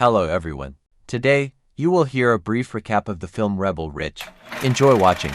Hello everyone. Today, you will hear a brief recap of the film Rebel Rich. Enjoy watching.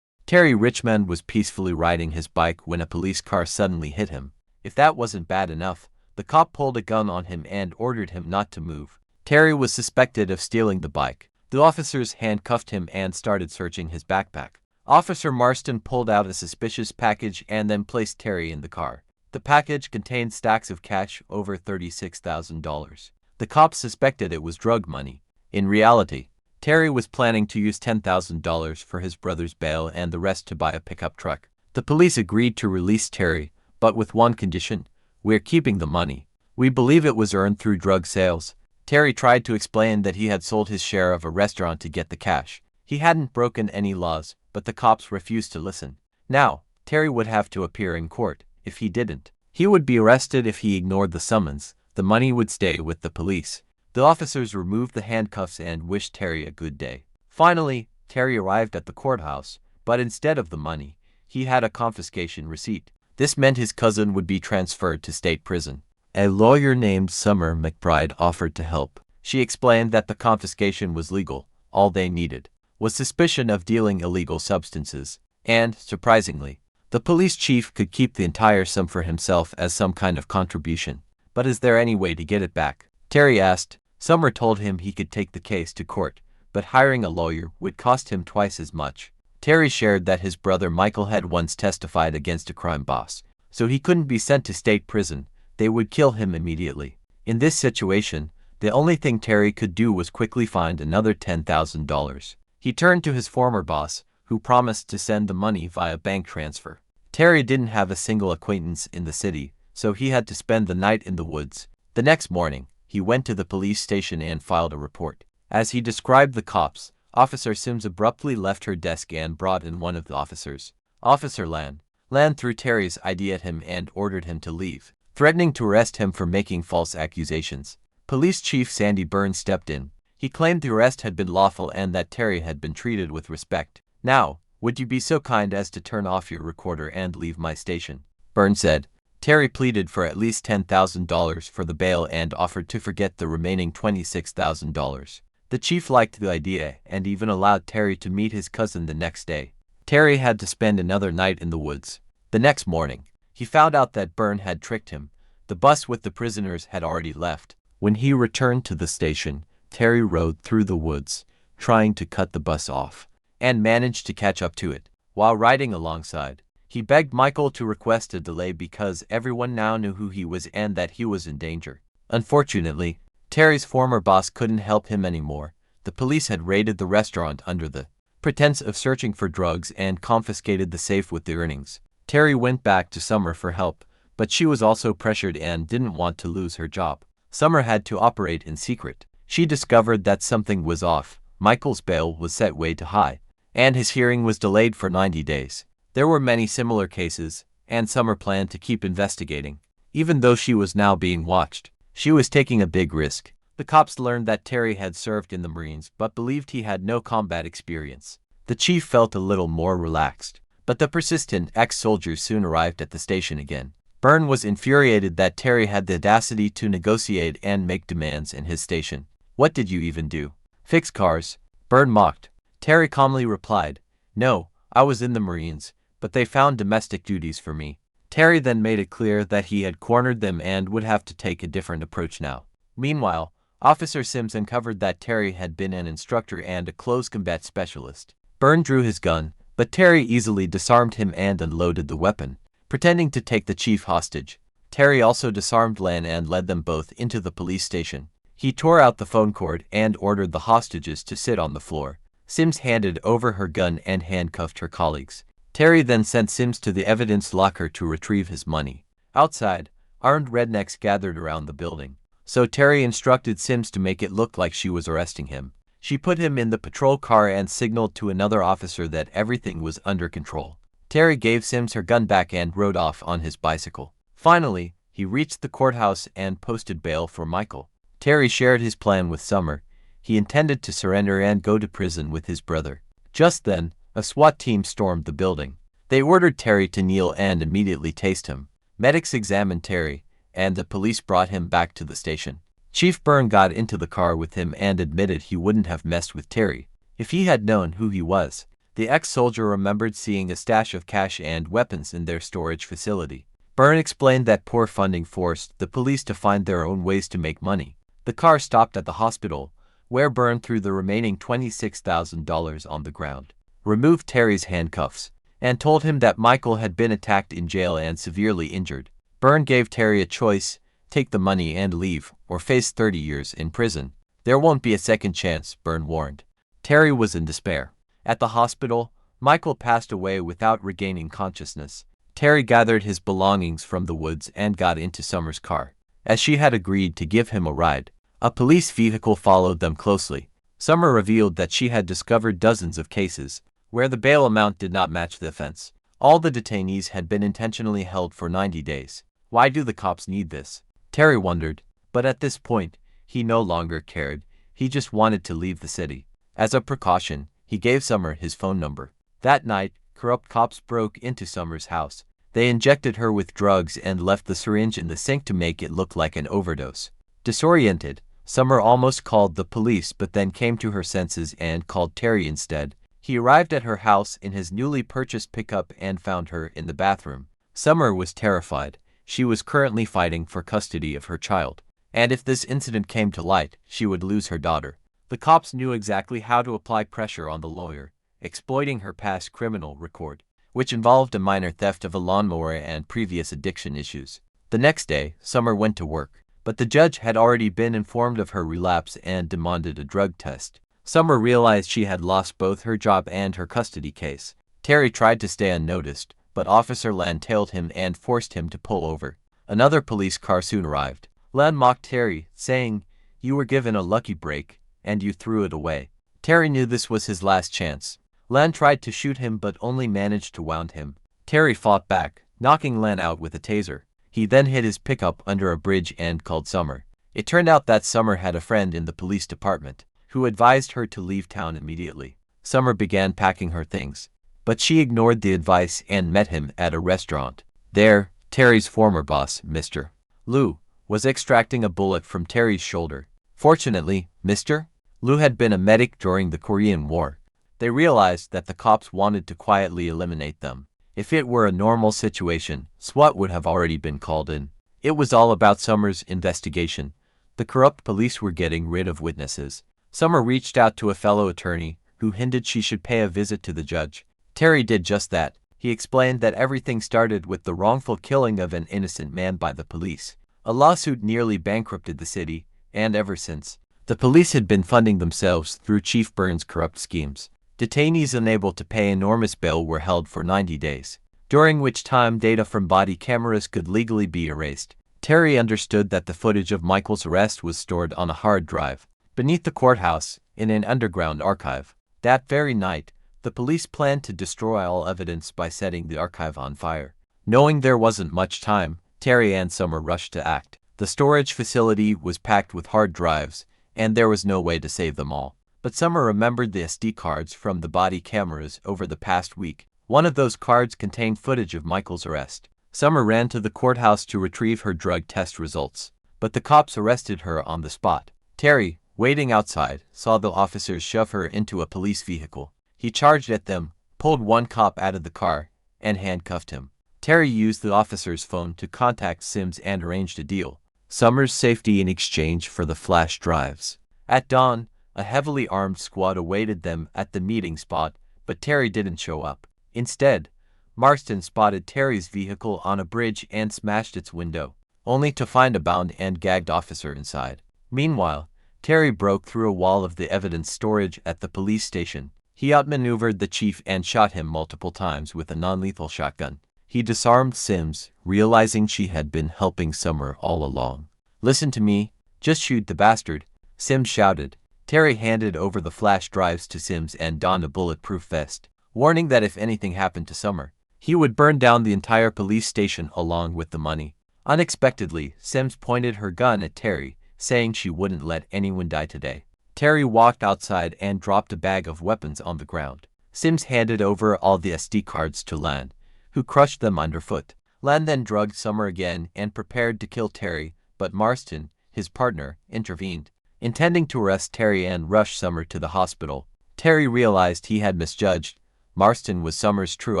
Terry Richmond was peacefully riding his bike when a police car suddenly hit him. If that wasn't bad enough, the cop pulled a gun on him and ordered him not to move. Terry was suspected of stealing the bike. The officers handcuffed him and started searching his backpack. Officer Marston pulled out a suspicious package and then placed Terry in the car. The package contained stacks of cash over $36,000. The cops suspected it was drug money. In reality, Terry was planning to use $10,000 for his brother's bail and the rest to buy a pickup truck. The police agreed to release Terry, but with one condition: we're keeping the money. We believe it was earned through drug sales. Terry tried to explain that he had sold his share of a restaurant to get the cash. He hadn't broken any laws, but the cops refused to listen. Now, Terry would have to appear in court. If he didn't, he would be arrested. If he ignored the summons, the money would stay with the police. The officers removed the handcuffs and wished Terry a good day. Finally, Terry arrived at the courthouse, but instead of the money, he had a confiscation receipt. This meant his cousin would be transferred to state prison. A lawyer named Summer McBride offered to help. She explained that the confiscation was legal. All they needed was suspicion of dealing illegal substances. And, surprisingly, the police chief could keep the entire sum for himself as some kind of contribution. But is there any way to get it back? Terry asked. Summer told him he could take the case to court, but hiring a lawyer would cost him twice as much. Terry shared that his brother Michael had once testified against a crime boss, so he couldn't be sent to state prison. They would kill him immediately. In this situation, the only thing Terry could do was quickly find another $10,000. He turned to his former boss, who promised to send the money via bank transfer. Terry didn't have a single acquaintance in the city, so he had to spend the night in the woods. The next morning, he went to the police station and filed a report. As he described the cops, Officer Sims abruptly left her desk and brought in one of the officers. Officer Lan threw Terry's ID at him and ordered him to leave, threatening to arrest him for making false accusations. Police Chief Sandy Burns stepped in. He claimed the arrest had been lawful and that Terry had been treated with respect. "Now, would you be so kind as to turn off your recorder and leave my station?" Burns said. Terry pleaded for at least $10,000 for the bail and offered to forget the remaining $26,000. The chief liked the idea and even allowed Terry to meet his cousin the next day. Terry had to spend another night in the woods. The next morning, he found out that Burn had tricked him. The bus with the prisoners had already left. When he returned to the station, Terry rode through the woods, trying to cut the bus off, and managed to catch up to it. While riding alongside, he begged Michael to request a delay because everyone now knew who he was and that he was in danger. Unfortunately, Terry's former boss couldn't help him anymore. The police had raided the restaurant under the pretense of searching for drugs and confiscated the safe with the earnings. Terry went back to Summer for help, but she was also pressured and didn't want to lose her job. Summer had to operate in secret. She discovered that something was off. Michael's bail was set way too high, and his hearing was delayed for 90 days. There were many similar cases, and Summer planned to keep investigating. Even though she was now being watched, she was taking a big risk. The cops learned that Terry had served in the Marines but believed he had no combat experience. The chief felt a little more relaxed, but the persistent ex-soldiers soon arrived at the station again. Byrne was infuriated that Terry had the audacity to negotiate and make demands in his station. "What did you even do? Fix cars?" Byrne mocked. Terry calmly replied, "No, I was in the Marines, but they found domestic duties for me." Terry then made it clear that he had cornered them and would have to take a different approach now. Meanwhile, Officer Sims uncovered that Terry had been an instructor and a close combat specialist. Byrne drew his gun, but Terry easily disarmed him and unloaded the weapon, pretending to take the chief hostage. Terry also disarmed Lan and led them both into the police station. He tore out the phone cord and ordered the hostages to sit on the floor. Sims handed over her gun and handcuffed her colleagues. Terry then sent Sims to the evidence locker to retrieve his money. Outside, armed rednecks gathered around the building, so Terry instructed Sims to make it look like she was arresting him. She put him in the patrol car and signaled to another officer that everything was under control. Terry gave Sims her gun back and rode off on his bicycle. Finally, he reached the courthouse and posted bail for Michael. Terry shared his plan with Summer. He intended to surrender and go to prison with his brother. Just then, a SWAT team stormed the building. They ordered Terry to kneel and immediately tased him. Medics examined Terry, and the police brought him back to the station. Chief Byrne got into the car with him and admitted he wouldn't have messed with Terry if he had known who he was. The ex-soldier remembered seeing a stash of cash and weapons in their storage facility. Byrne explained that poor funding forced the police to find their own ways to make money. The car stopped at the hospital, where Byrne threw the remaining $26,000 on the ground, removed Terry's handcuffs, and told him that Michael had been attacked in jail and severely injured. Byrne gave Terry a choice: take the money and leave, or face 30 years in prison. There won't be a second chance, Byrne warned. Terry was in despair. At the hospital, Michael passed away without regaining consciousness. Terry gathered his belongings from the woods and got into Summer's car. As she had agreed to give him a ride, a police vehicle followed them closely. Summer revealed that she had discovered dozens of cases where the bail amount did not match the offense. All the detainees had been intentionally held for 90 days. Why do the cops need this? Terry wondered, but at this point, he no longer cared. He just wanted to leave the city. As a precaution, he gave Summer his phone number. That night, corrupt cops broke into Summer's house. They injected her with drugs and left the syringe in the sink to make it look like an overdose. Disoriented, Summer almost called the police but then came to her senses and called Terry instead. He arrived at her house in his newly purchased pickup and found her in the bathroom. Summer was terrified. She was currently fighting for custody of her child, and if this incident came to light, she would lose her daughter. The cops knew exactly how to apply pressure on the lawyer, exploiting her past criminal record, which involved a minor theft of a lawnmower and previous addiction issues. The next day, Summer went to work, but the judge had already been informed of her relapse and demanded a drug test. Summer realized she had lost both her job and her custody case. Terry tried to stay unnoticed, but Officer Land tailed him and forced him to pull over. Another police car soon arrived. Land mocked Terry, saying, "You were given a lucky break, and you threw it away." Terry knew this was his last chance. Land tried to shoot him but only managed to wound him. Terry fought back, knocking Land out with a taser. He then hid his pickup under a bridge and called Summer. It turned out that Summer had a friend in the police department, who advised her to leave town immediately. Summer began packing her things, but she ignored the advice and met him at a restaurant. There, Terry's former boss, Mr. Liu, was extracting a bullet from Terry's shoulder. Fortunately, Mr. Liu had been a medic during the Korean War. They realized that the cops wanted to quietly eliminate them. If it were a normal situation, SWAT would have already been called in. It was all about Summer's investigation. The corrupt police were getting rid of witnesses. Summer reached out to a fellow attorney, who hinted she should pay a visit to the judge. Terry did just that. He explained that everything started with the wrongful killing of an innocent man by the police. A lawsuit nearly bankrupted the city, and ever since, the police had been funding themselves through Chief Byrne's corrupt schemes. Detainees unable to pay enormous bail were held for 90 days, during which time data from body cameras could legally be erased. Terry understood that the footage of Michael's arrest was stored on a hard drive beneath the courthouse in an underground archive. That very night, the police planned to destroy all evidence by setting the archive on fire. Knowing there wasn't much time, Terry and Summer rushed to act. The storage facility was packed with hard drives, and there was no way to save them all. But Summer remembered the SD cards from the body cameras over the past week. One of those cards contained footage of Michael's arrest. Summer ran to the courthouse to retrieve her drug test results, but the cops arrested her on the spot. Terry, waiting outside, saw the officers shove her into a police vehicle. He charged at them, pulled one cop out of the car, and handcuffed him. Terry used the officer's phone to contact Sims and arranged a deal: Summer's safety in exchange for the flash drives. At dawn, a heavily armed squad awaited them at the meeting spot, but Terry didn't show up. Instead, Marston spotted Terry's vehicle on a bridge and smashed its window, only to find a bound and gagged officer inside. Meanwhile, Terry broke through a wall of the evidence storage at the police station. He outmaneuvered the chief and shot him multiple times with a non-lethal shotgun. He disarmed Sims, realizing she had been helping Summer all along. "Listen to me, just shoot the bastard," Sims shouted. Terry handed over the flash drives to Sims and donned a bulletproof vest, warning that if anything happened to Summer, he would burn down the entire police station along with the money. Unexpectedly, Sims pointed her gun at Terry, saying she wouldn't let anyone die today. Terry walked outside and dropped a bag of weapons on the ground. Sims handed over all the SD cards to Land, who crushed them underfoot. Land then drugged Summer again and prepared to kill Terry, but Marston, his partner, intervened, intending to arrest Terry and rush Summer to the hospital. Terry realized he had misjudged. Marston was Summer's true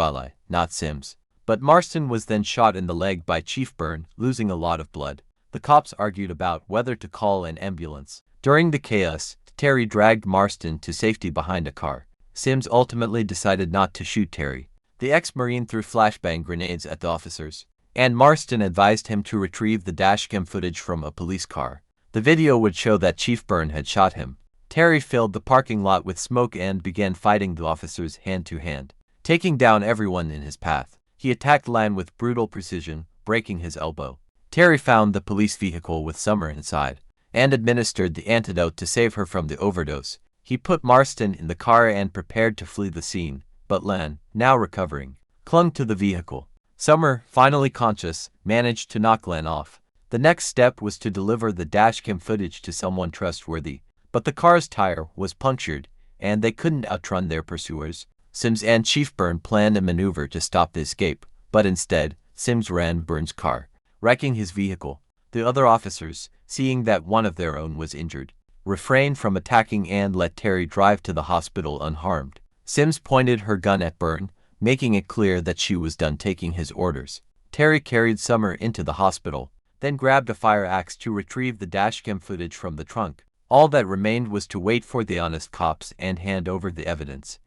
ally, not Sims. But Marston was then shot in the leg by Chief Byrne, losing a lot of blood. The cops argued about whether to call an ambulance. During the chaos, Terry dragged Marston to safety behind a car. Sims ultimately decided not to shoot Terry. The ex-Marine threw flashbang grenades at the officers, and Marston advised him to retrieve the dashcam footage from a police car. The video would show that Chief Byrne had shot him. Terry filled the parking lot with smoke and began fighting the officers hand-to-hand, taking down everyone in his path. He attacked Lan with brutal precision, breaking his elbow. Terry found the police vehicle with Summer inside, and administered the antidote to save her from the overdose. He put Marston in the car and prepared to flee the scene, but Lan, now recovering, clung to the vehicle. Summer, finally conscious, managed to knock Lan off. The next step was to deliver the dashcam footage to someone trustworthy, but the car's tire was punctured, and they couldn't outrun their pursuers. Sims and Chief Byrne planned a maneuver to stop the escape, but instead, Sims ran Byrne's car, wrecking his vehicle. The other officers, seeing that one of their own was injured, refrained from attacking and let Terry drive to the hospital unharmed. Sims pointed her gun at Byrne, making it clear that she was done taking his orders. Terry carried Summer into the hospital, then grabbed a fire axe to retrieve the dashcam footage from the trunk. All that remained was to wait for the honest cops and hand over the evidence.